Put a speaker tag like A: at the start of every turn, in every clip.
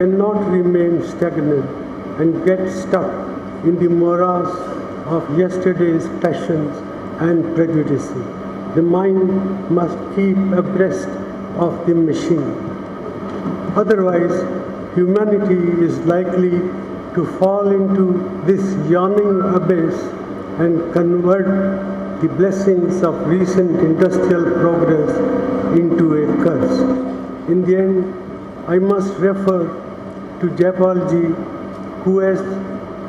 A: cannot remain stagnant and get stuck in the morass of yesterday's passions and prejudices. The mind must keep abreast of the machine. Otherwise, humanity is likely to fall into this yawning abyss and convert the blessings of recent industrial progress into a curse. In the end, I must refer to Jaipalji, who has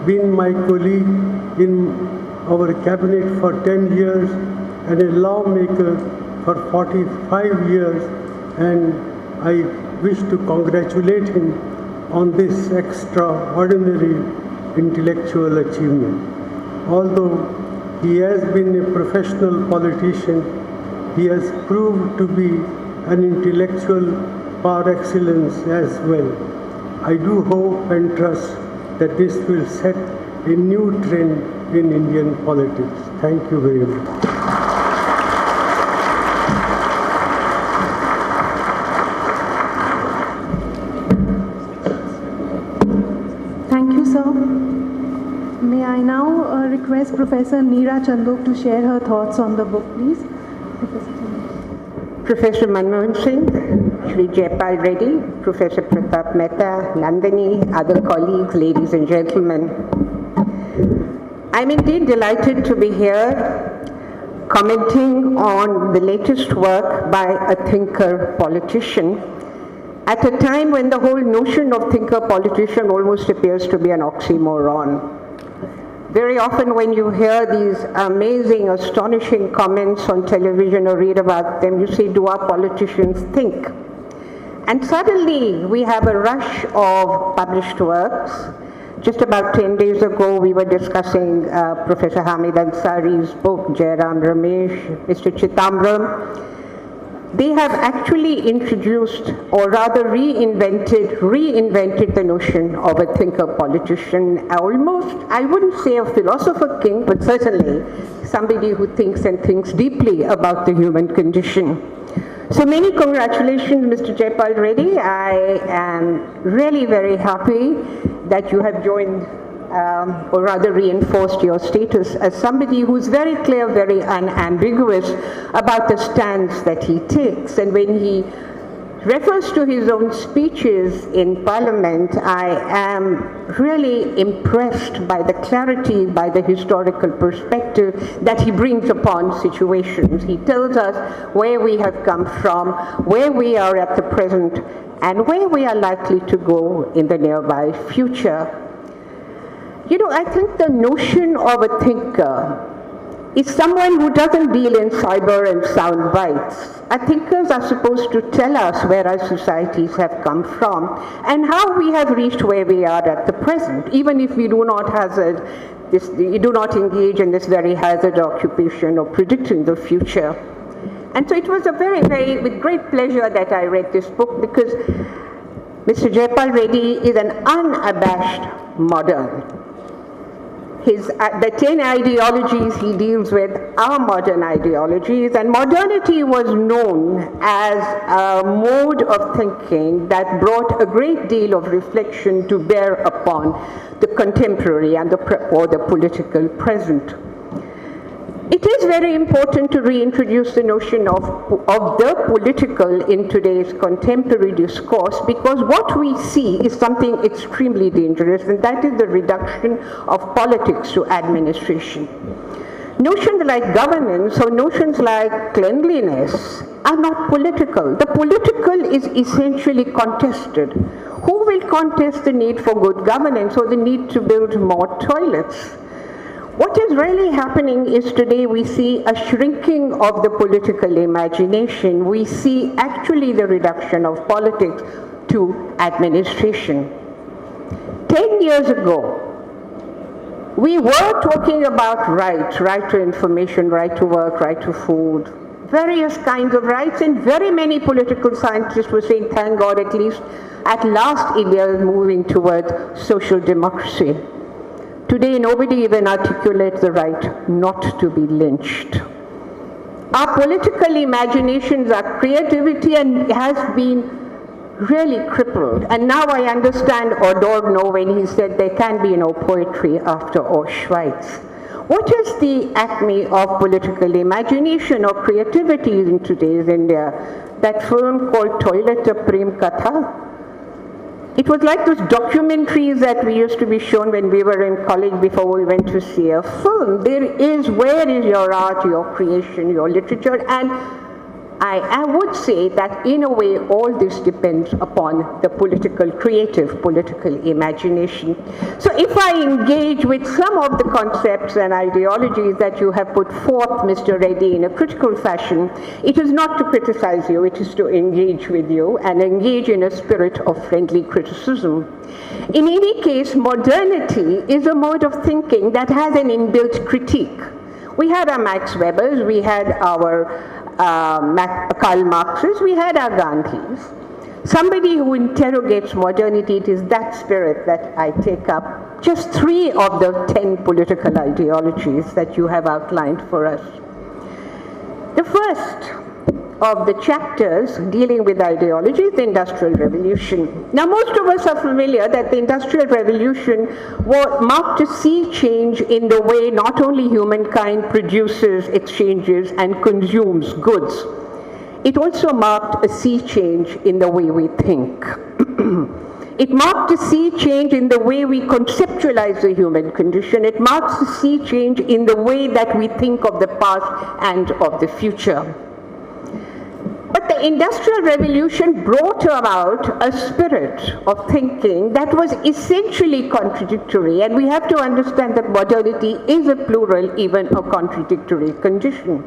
A: been my colleague in our cabinet for 10 years and a lawmaker for 45 years, and I wish to congratulate him on this extraordinary intellectual achievement. Although he has been a professional politician, he has proved to be an intellectual par excellence as well. I do hope and trust that this will set a new trend in Indian politics. Thank you very much.
B: Thank you, sir. May I now request Professor Neera Chandok to share her thoughts on the book, please.
C: Professor Manmohan Singh, Shri Jaipal Reddy, Professor Pratap Mehta, Nandini, other colleagues, ladies and gentlemen. I'm indeed delighted to be here commenting on the latest work by a thinker-politician at a time when the whole notion of thinker-politician almost appears to be an oxymoron. Very often when you hear these amazing, astonishing comments on television or read about them, you say, do our politicians think? And suddenly we have a rush of published works. Just about 10 days ago, we were discussing Professor Hamid Ansari's book, Jairam Ramesh, Mr. Chitambram. They have actually introduced, or rather reinvented the notion of a thinker-politician, almost, I wouldn't say a philosopher king, but certainly somebody who thinks and thinks deeply about the human condition. So many congratulations, Mr. Jaipal Reddy. I am really very happy that you have joined, or rather reinforced your status as somebody who's very clear, very unambiguous about the stance that he takes. And when he refers to his own speeches in Parliament, I am really impressed by the clarity, by the historical perspective that he brings upon situations. He tells us where we have come from, where we are at the present, and where we are likely to go in the nearby future. You know, I think the notion of a thinker is someone who doesn't deal in cyber and sound bites. Our thinkers are supposed to tell us where our societies have come from and how we have reached where we are at the present, even if we do not engage in this very hazard occupation of predicting the future. And so it was with great pleasure that I read this book, because Mr. Jaipal Reddy is an unabashed modern. The 10 ideologies he deals with are modern ideologies, and modernity was known as a mode of thinking that brought a great deal of reflection to bear upon the contemporary and the political present. It is very important to reintroduce the notion of the political in today's contemporary discourse, because what we see is something extremely dangerous, and that is the reduction of politics to administration. Notions like governance or notions like cleanliness are not political. The political is essentially contested. Who will contest the need for good governance or the need to build more toilets? What is really happening is today we see a shrinking of the political imagination. We see actually the reduction of politics to administration. 10 years ago, we were talking about rights, right to information, right to work, right to food, various kinds of rights, and very many political scientists were saying, thank God, at last India is moving towards social democracy. Today, nobody even articulates the right not to be lynched. Our political imaginations, our creativity has been really crippled. And now I understand Adorno when he said there can be no poetry after Auschwitz. What is the acme of political imagination or creativity in today's India? That film called Toilet Prem Katha? It was like those documentaries that we used to be shown when we were in college before we went to see a film. Where is your art, your creation, your literature? And I would say that in a way all this depends upon the creative political imagination. So if I engage with some of the concepts and ideologies that you have put forth, Mr. Reddy, in a critical fashion, it is not to criticize you, it is to engage with you and engage in a spirit of friendly criticism. In any case, modernity is a mode of thinking that has an inbuilt critique. We had our Max Webers, we had our Karl Marx's, we had our Gandhis. Somebody who interrogates modernity, it is that spirit that I take up. Just 3 of the 10 political ideologies that you have outlined for us. The first of the chapters dealing with ideology is the Industrial Revolution. Now, most of us are familiar that the Industrial Revolution marked a sea change in the way not only humankind produces, exchanges, and consumes goods. It also marked a sea change in the way we think. It marked a sea change in the way we conceptualize the human condition. It marks a sea change in the way that we think of the past and of the future. But the Industrial Revolution brought about a spirit of thinking that was essentially contradictory, and we have to understand that modernity is a plural, even a contradictory condition.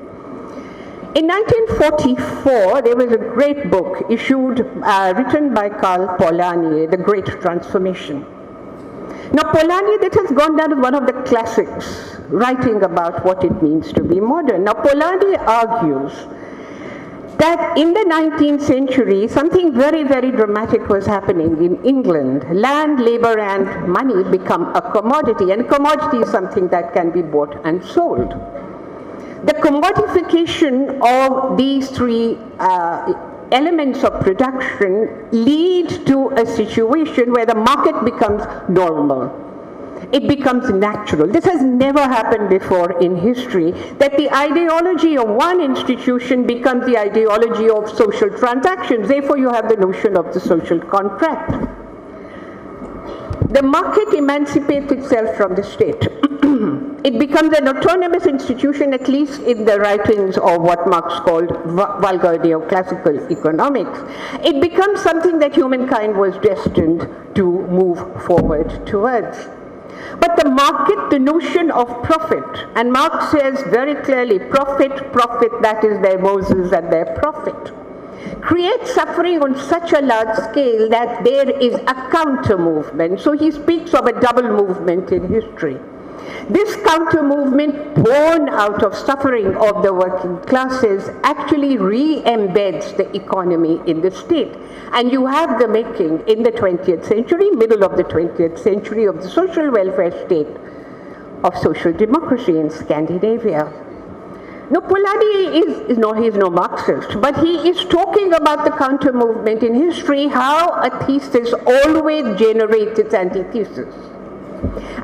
C: In 1944, there was a great book written by Karl Polanyi, The Great Transformation. Now, Polanyi, that has gone down as one of the classics, writing about what it means to be modern. Now, Polanyi argues that in the 19th century, something very, very dramatic was happening in England. Land, labor, and money become a commodity, and commodity is something that can be bought and sold. The commodification of these 3 elements of production lead to a situation where the market becomes normal. It becomes natural. This has never happened before in history, that the ideology of one institution becomes the ideology of social transactions. Therefore, you have the notion of the social contract. The market emancipates itself from the state. It becomes an autonomous institution, at least in the writings of what Marx called vulgar neoclassical economics. It becomes something that humankind was destined to move forward towards. But the market, the notion of profit, and Marx says very clearly, profit, that is their Moses and their prophet, creates suffering on such a large scale that there is a counter movement. So he speaks of a double movement in history. This counter movement, born out of suffering of the working classes, actually re-embeds the economy in the state. And you have the making in the 20th century, middle of the 20th century, of the social welfare state of social democracy in Scandinavia. Now, Polanyi he's no Marxist, but he is talking about the counter movement in history, how a thesis always generates its antithesis.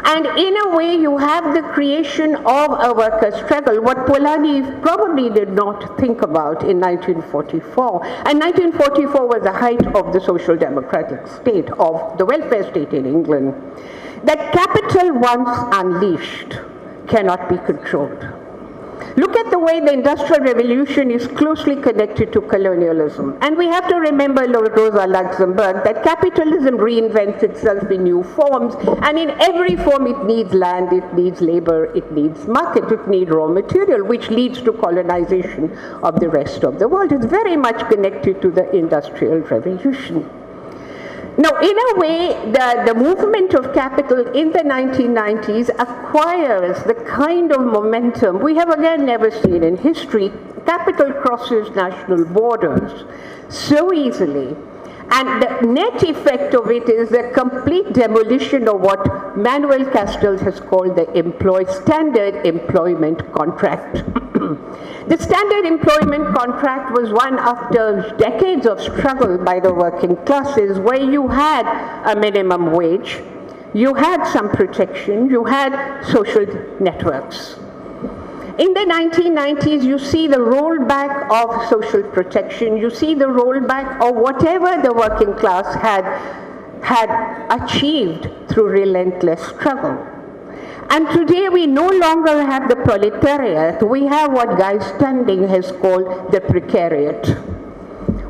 C: And in a way, you have the creation of a workers' struggle, what Polanyi probably did not think about in 1944. And 1944 was the height of the social democratic state, of the welfare state in England. That capital, once unleashed, cannot be controlled. Look at the way the Industrial Revolution is closely connected to colonialism. And we have to remember Rosa Luxemburg, that capitalism reinvents itself in new forms, and in every form it needs land, it needs labor, it needs market, it needs raw material, which leads to colonization of the rest of the world. It's very much connected to the Industrial Revolution. Now, in a way, the movement of capital in the 1990s acquires the kind of momentum we have again never seen in history. Capital crosses national borders so easily, And the net effect of it is the complete demolition of what Manuel Castells has called the standard employment contract. The standard employment contract was one after decades of struggle by the working classes, where you had a minimum wage, you had some protection, you had social networks. In the 1990s, you see the rollback of social protection, you see the rollback of whatever the working class had achieved through relentless struggle. And today we no longer have the proletariat, we have what Guy Standing has called the precariat.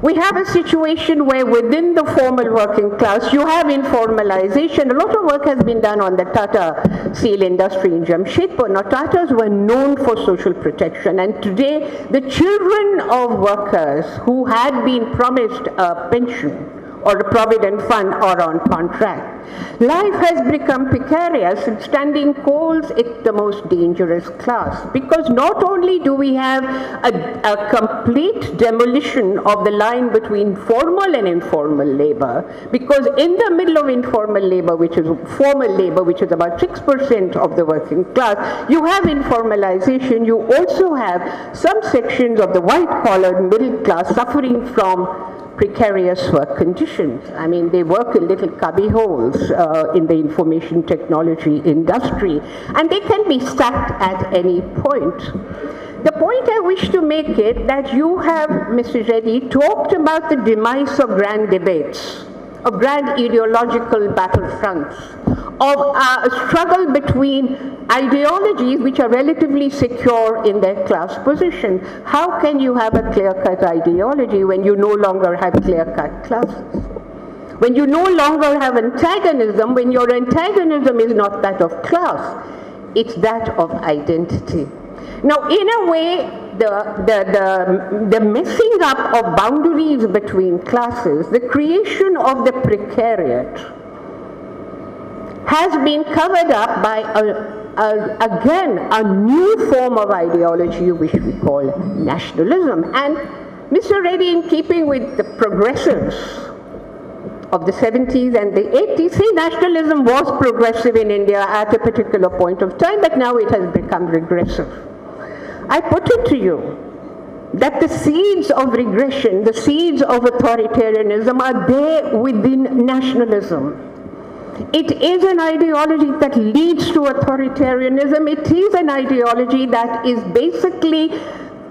C: We have a situation where within the formal working class, you have informalization. A lot of work has been done on the Tata steel industry in Jamshedpur. Now, Tatas were known for social protection, and today the children of workers who had been promised a pension or a provident fund are on contract. Life has become precarious, and Standing calls it the most dangerous class, because not only do we have a complete demolition of the line between formal and informal labor, because in the middle of informal labor, which is formal labor, which is about 6% of the working class, you have informalization. You also have some sections of the white-collar middle class suffering from precarious work conditions. I mean, they work in little cubby holes in the information technology industry, and they can be sacked at any point. The point I wish to make is that you have, Mr. Reddy, talked about the demise of grand debates, of grand ideological battlefronts, of a struggle between ideologies which are relatively secure in their class position. How can you have a clear-cut ideology when you no longer have clear-cut classes? When you no longer have antagonism, when your antagonism is not that of class, it's that of identity. Now, in a way, the messing up of boundaries between classes, the creation of the precariat, has been covered up by, again, a new form of ideology which we call nationalism. And Mr. Reddy, in keeping with the progressives of the 70s and the 80s, see, nationalism was progressive in India at a particular point of time, but now it has become regressive. I put it to you that the seeds of regression, the seeds of authoritarianism are there within nationalism. It is an ideology that leads to authoritarianism. It is an ideology that is basically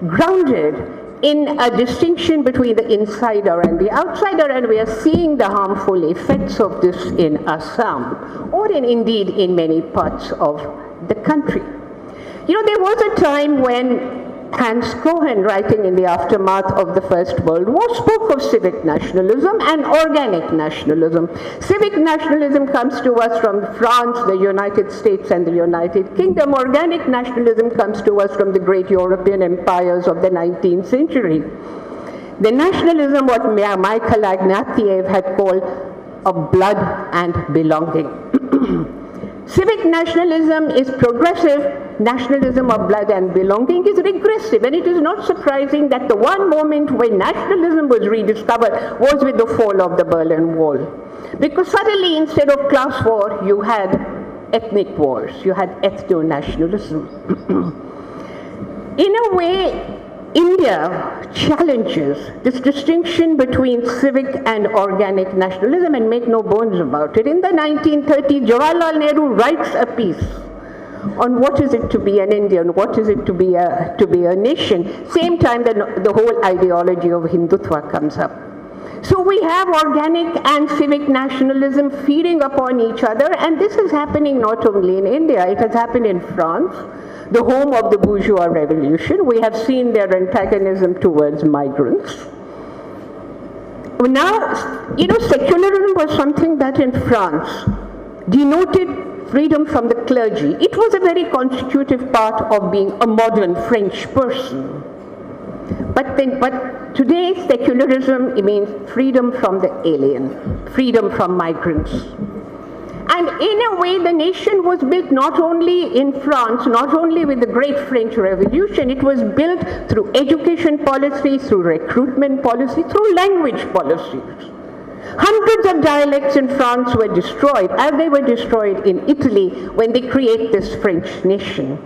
C: grounded in a distinction between the insider and the outsider, and we are seeing the harmful effects of this in Assam, or indeed in many parts of the country. You know, there was a time when Hans Cohen, writing in the aftermath of the First World War, spoke of civic nationalism and organic nationalism. Civic nationalism comes to us from France, the United States, and the United Kingdom. Organic nationalism comes to us from the great European empires of the 19th century. The nationalism, what Michael Ignatieff had called of blood and belonging. Civic nationalism is progressive. Nationalism of blood and belonging is regressive, and it is not surprising that the one moment when nationalism was rediscovered was with the fall of the Berlin Wall. Because suddenly, instead of class war, you had ethnic wars, you had ethno-nationalism. In a way, India challenges this distinction between civic and organic nationalism, and make no bones about it. In the 1930s, Jawaharlal Nehru writes a piece on what is it to be an Indian, what is it to be a nation. Same time the whole ideology of Hindutva comes up. So we have organic and civic nationalism feeding upon each other, and this is happening not only in India, it has happened in France, the home of the bourgeois revolution. We have seen their antagonism towards migrants. Now, you know, secularism was something that in France denoted freedom from the clergy. It was a very constitutive part of being a modern French person. But today, secularism, it means freedom from the alien, freedom from migrants. And in a way, the nation was built not only in France, not only with the great French Revolution, it was built through education policy, through recruitment policy, through language policies. Hundreds of dialects in France were destroyed, as they were destroyed in Italy when they create this French nation.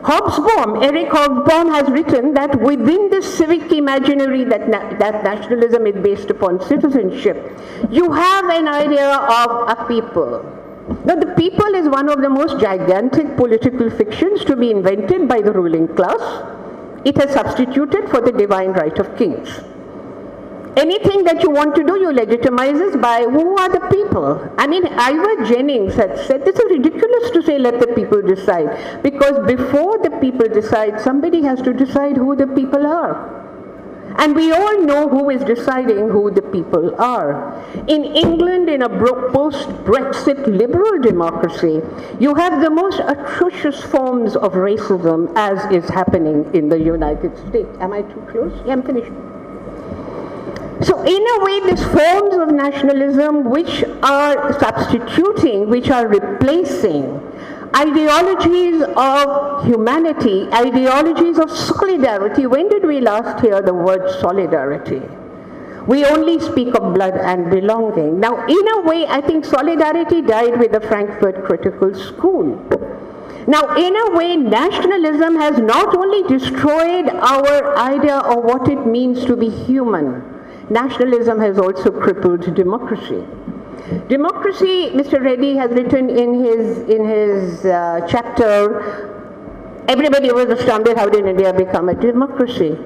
C: Eric Hobsbawm has written that within the civic imaginary that nationalism is based upon citizenship, you have an idea of a people. Now, the people is one of the most gigantic political fictions to be invented by the ruling class. It has substituted for the divine right of kings. Anything that you want to do, you legitimize it by who are the people. I mean, Ivor Jennings had said, this is ridiculous to say let the people decide, because before the people decide, somebody has to decide who the people are. And we all know who is deciding who the people are. In England, in a post-Brexit liberal democracy, you have the most atrocious forms of racism as is happening in the United States. Am I too close? Yeah, I'm finished. So in a way, these forms of nationalism which are substituting, which are replacing ideologies of humanity, ideologies of solidarity. When did we last hear the word solidarity? We only speak of blood and belonging. Now, in a way, I think solidarity died with the Frankfurt Critical School. Now, in a way, nationalism has not only destroyed our idea of what it means to be human, nationalism has also crippled democracy. Democracy, Mr. Reddy has written in his chapter, everybody was astounded how did India become a democracy.